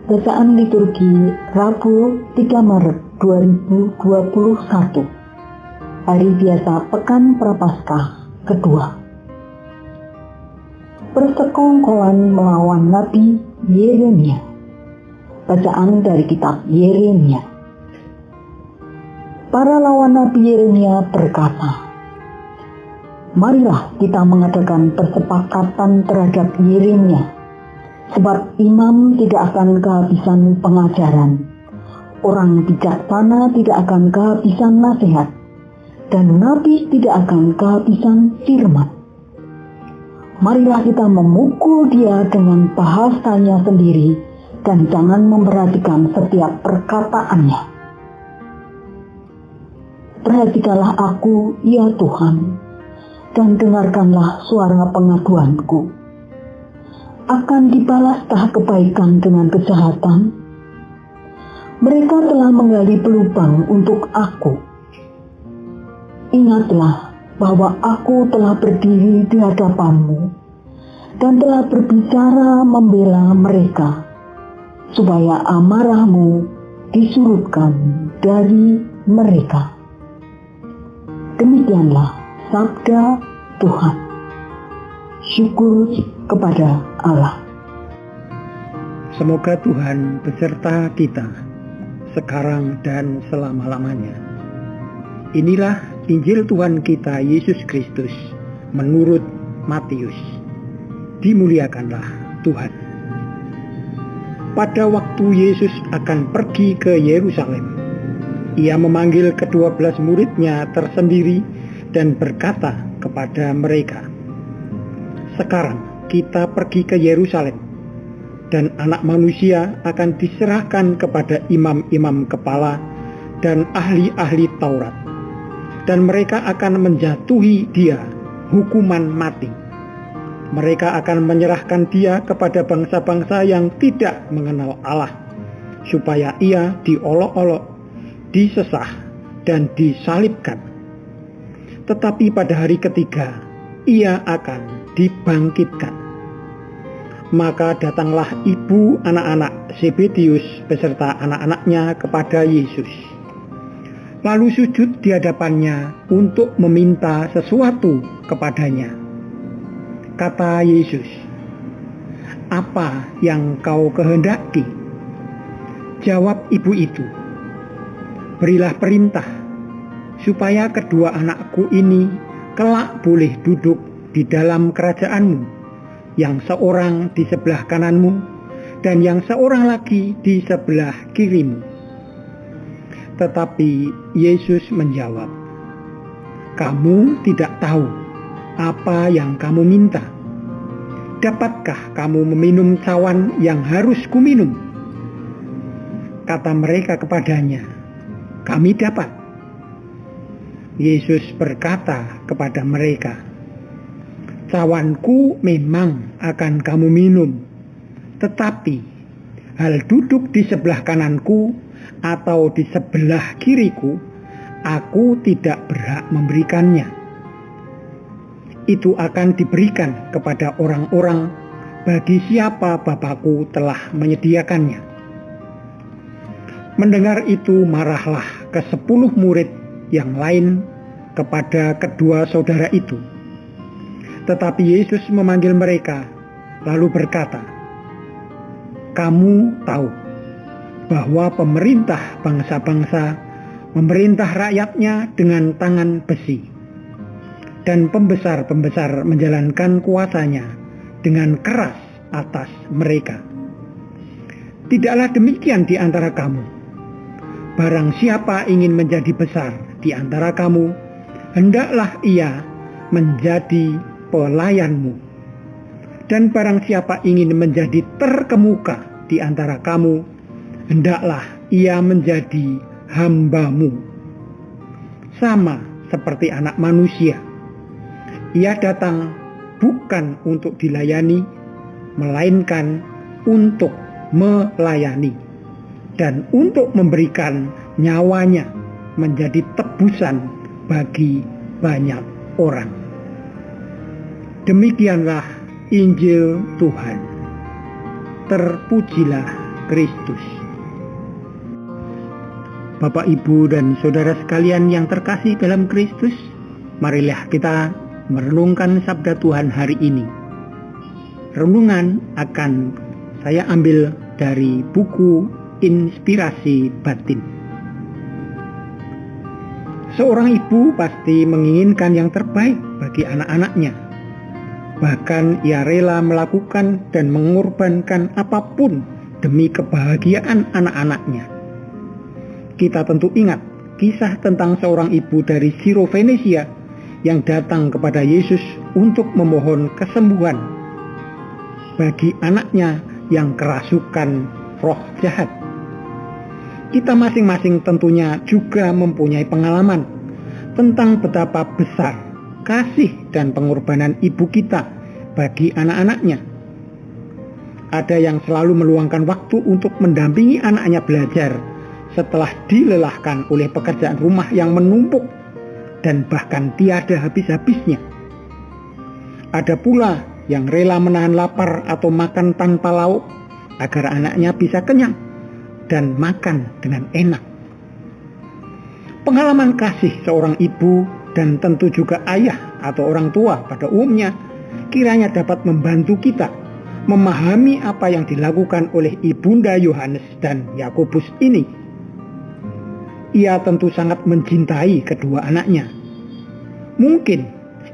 Bacaan liturgi Rabu 3 Maret 2021. Hari biasa Pekan Prapaskah kedua. Persekongkolan melawan Nabi Yeremia. Bacaan dari kitab Yeremia. Para lawan Nabi Yeremia berkata, "Marilah kita mengadakan persepakatan terhadap Yeremia, sebab imam tidak akan kehabisan pengajaran, orang bijaksana tidak akan kehabisan nasihat, dan nabi tidak akan kehabisan firman. Marilah kita memukul dia dengan bahasanya sendiri, dan jangan memperhatikan setiap perkataannya. Perhatikanlah aku, ya Tuhan, dan dengarkanlah suara pengaduanku. Akan dibalaskah kebaikan dengan kejahatan? Mereka telah menggali pelubang untuk aku. Ingatlah bahwa aku telah berdiri di hadapanmu dan telah berbicara membela mereka, supaya amarahmu disurutkan dari mereka." Demikianlah sabda Tuhan. Syukur kepada Allah. Semoga Tuhan beserta kita sekarang dan selama-lamanya. Inilah Injil Tuhan kita Yesus Kristus menurut Matius. Dimuliakanlah Tuhan. Pada waktu Yesus akan pergi ke Yerusalem, ia memanggil ke-12 muridnya tersendiri dan berkata kepada mereka, "Sekarang kita pergi ke Yerusalem, dan Anak Manusia akan diserahkan kepada imam-imam kepala dan ahli-ahli Taurat, dan mereka akan menjatuhi dia hukuman mati. Mereka akan menyerahkan dia kepada bangsa-bangsa yang tidak mengenal Allah, supaya ia diolok-olok, disesah, dan disalibkan. Tetapi pada hari ketiga, ia akan dibangkitkan." Maka datanglah ibu anak-anak Zebedius beserta anak-anaknya kepada Yesus, lalu sujud di hadapannya untuk meminta sesuatu kepadanya. Kata Yesus, "Apa yang kau kehendaki?" Jawab ibu itu, "Berilah perintah supaya kedua anakku ini kelak boleh duduk di dalam kerajaanmu, yang seorang di sebelah kananmu dan yang seorang lagi di sebelah kirimu." Tetapi Yesus menjawab, "Kamu tidak tahu apa yang kamu minta. Dapatkah kamu meminum cawan yang harus kuminum?" Kata mereka kepadanya, "Kami dapat." Yesus berkata kepada mereka, "Cawanku memang akan kamu minum, tetapi hal duduk di sebelah kananku atau di sebelah kiriku, aku tidak berhak memberikannya. Itu akan diberikan kepada orang-orang bagi siapa Bapakku telah menyediakannya." Mendengar itu marahlah ke-10 murid yang lain kepada kedua saudara itu. Tetapi Yesus memanggil mereka, lalu berkata, "Kamu tahu bahwa pemerintah bangsa-bangsa memerintah rakyatnya dengan tangan besi, dan pembesar-pembesar menjalankan kuasanya dengan keras atas mereka. Tidaklah demikian di antara kamu. Barang siapa ingin menjadi besar di antara kamu, hendaklah ia menjadi pelayanmu. Dan barang siapa ingin menjadi terkemuka di antara kamu, hendaklah ia menjadi hambamu. Sama seperti Anak Manusia, ia datang bukan untuk dilayani, melainkan untuk melayani, dan untuk memberikan nyawanya menjadi tebusan bagi banyak orang." Demikianlah Injil Tuhan. Terpujilah Kristus. Bapak, Ibu, dan saudara sekalian yang terkasih dalam Kristus, marilah kita merenungkan sabda Tuhan hari ini. Renungan akan saya ambil dari buku Inspirasi Batin. Seorang ibu pasti menginginkan yang terbaik bagi anak-anaknya. Bahkan ia rela melakukan dan mengorbankan apapun demi kebahagiaan anak-anaknya. Kita tentu ingat kisah tentang seorang ibu dari Siro-Venesia yang datang kepada Yesus untuk memohon kesembuhan bagi anaknya yang kerasukan roh jahat. Kita masing-masing tentunya juga mempunyai pengalaman tentang betapa besar kasih dan pengorbanan ibu kita bagi anak-anaknya. Ada yang selalu meluangkan waktu untuk mendampingi anaknya belajar setelah dilelahkan oleh pekerjaan rumah yang menumpuk dan bahkan tiada habis-habisnya. Ada pula yang rela menahan lapar atau makan tanpa lauk agar anaknya bisa kenyang dan makan dengan enak. Pengalaman kasih seorang ibu dan tentu juga ayah atau orang tua pada umumnya kiranya dapat membantu kita memahami apa yang dilakukan oleh Ibunda Yohanes dan Yakobus ini. Ia tentu sangat mencintai kedua anaknya. Mungkin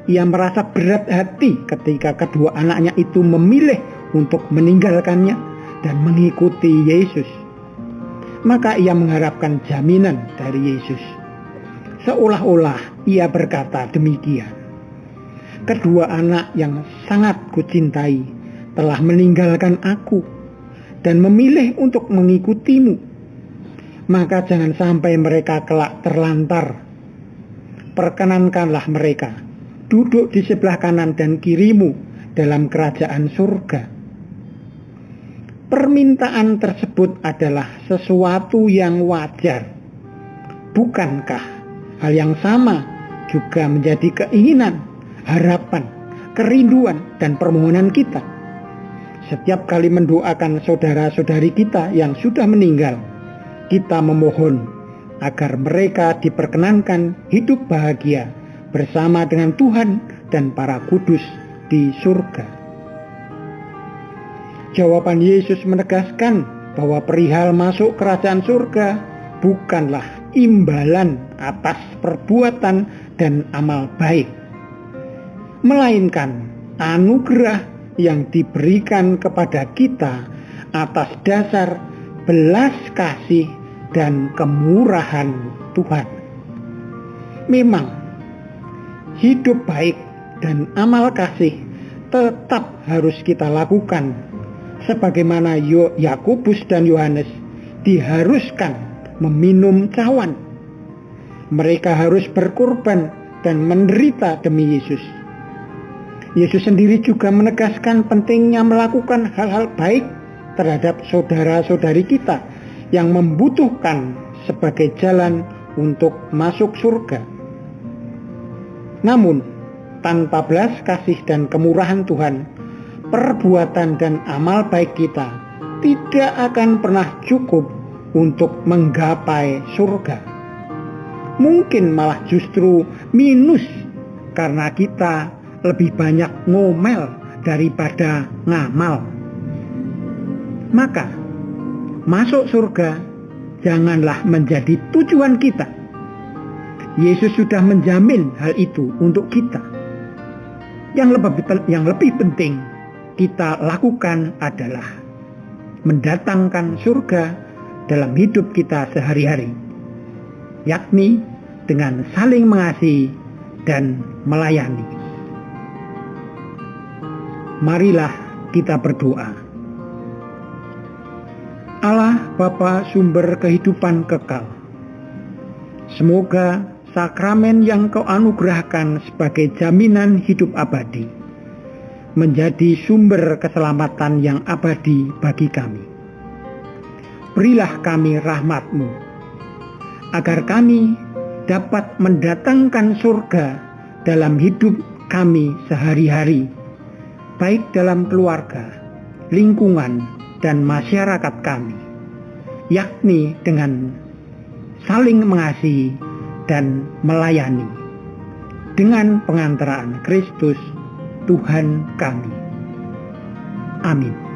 ia merasa berat hati ketika kedua anaknya itu memilih untuk meninggalkannya dan mengikuti Yesus. Maka ia mengharapkan jaminan dari Yesus. Seolah-olah ia berkata demikian. Kedua anak yang sangat kucintai telah meninggalkan aku dan memilih untuk mengikutimu. Maka jangan sampai mereka kelak terlantar. Perkenankanlah mereka duduk di sebelah kanan dan kirimu dalam kerajaan surga. Permintaan tersebut adalah sesuatu yang wajar. Bukankah hal yang sama juga menjadi keinginan, harapan, kerinduan, dan permohonan kita? Setiap kali mendoakan saudara-saudari kita yang sudah meninggal, kita memohon agar mereka diperkenankan hidup bahagia bersama dengan Tuhan dan para kudus di surga. Jawaban Yesus menegaskan bahwa perihal masuk kerajaan surga bukanlah imbalan atas perbuatan dan amal baik, melainkan anugerah yang diberikan kepada kita atas dasar belas kasih dan kemurahan Tuhan. Memang hidup baik dan amal kasih tetap harus kita lakukan, sebagaimana Yakobus dan Yohanes diharuskan meminum cawan. Mereka harus berkorban dan menderita demi Yesus. Yesus sendiri juga menegaskan pentingnya melakukan hal-hal baik terhadap saudara-saudari kita yang membutuhkan sebagai jalan untuk masuk surga. Namun, tanpa belas kasih dan kemurahan Tuhan, perbuatan dan amal baik kita tidak akan pernah cukup untuk menggapai surga. Mungkin malah justru minus karena kita lebih banyak ngomel daripada ngamal. Maka, masuk surga janganlah menjadi tujuan kita. Yesus sudah menjamin hal itu untuk kita. Yang lebih penting kita lakukan adalah mendatangkan surga dalam hidup kita sehari-hari, yakni dengan saling mengasihi dan melayani. Marilah kita berdoa. Allah Bapa sumber kehidupan kekal, semoga sakramen yang Kau anugerahkan sebagai jaminan hidup abadi menjadi sumber keselamatan yang abadi bagi kami. Berilah kami rahmat-Mu, agar kami dapat mendatangkan surga dalam hidup kami sehari-hari, baik dalam keluarga, lingkungan, dan masyarakat kami. yakni dengan saling mengasihi dan melayani dengan pengantaraan Kristus Tuhan kami. Amin.